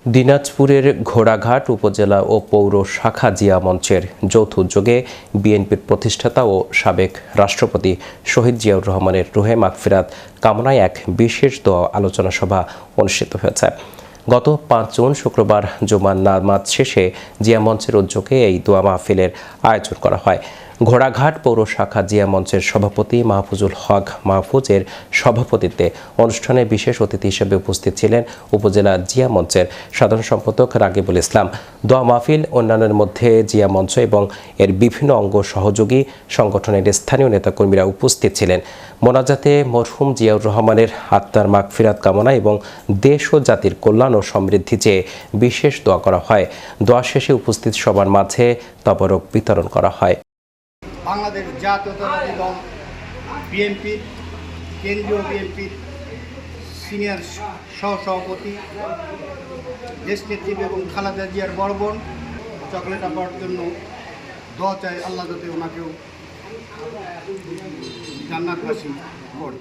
দিনাজপুরের ঘোড়াঘাট উপজেলা ও পৌর শাখা জিয়া মঞ্চের যৌথ উদ্যোগে বিএনপির প্রতিষ্ঠাতা ও সাবেক রাষ্ট্রপতি শহীদ জিয়াউর রহমানের রুহে মাগফিরাত কামনায় এক বিশেষ দোয়া আলোচনা সভা অনুষ্ঠিত হয়েছে। গত ৫ জুন শুক্রবার জুমার নামাজ শেষে জিয়া মঞ্চের উদ্যোগে এই দোয়া মাহফিলের আয়োজন করা হয়। ঘোড়াঘাট পৌর শাখা জিয়া মঞ্চের সভাপতি মাহফুজুল হক মাহফুজের সভাপতিত্বে অনুষ্ঠানে বিশেষ অতিথি হিসেবে উপস্থিত ছিলেন উপজেলা জিয়া মঞ্চের সাধারণ সম্পাদক রাগিবুল ইসলাম। দোয়া মাহফিল অন্যান্যের মধ্যে জিয়া মঞ্চ এবং এর বিভিন্ন অঙ্গ সহযোগী সংগঠনের স্থানীয় নেতাকর্মীরা উপস্থিত ছিলেন। মোনাজাতে মরহুম জিয়াউর রহমানের আত্মার মাগফিরাত কামনা এবং দেশ ও জাতির কল্যাণ ও সমৃদ্ধি চেয়ে বিশেষ দোয়া করা হয়। দোয়া শেষে উপস্থিত সবার মাঝে তবরক বিতরণ করা হয়। বাংলাদেশ জাতীয়তাবাদী দল বিএনপির কেন্দ্রীয় বিএনপির সিনিয়র সহসভাপতি দেশনেত্রী বেগম খালেদা জিয়ার বড় বোন চকলেট পাওয়ার জন্য দোয়া চাই, আল্লাহ যাতে ওনাকেও জান্নাতবাসী করে।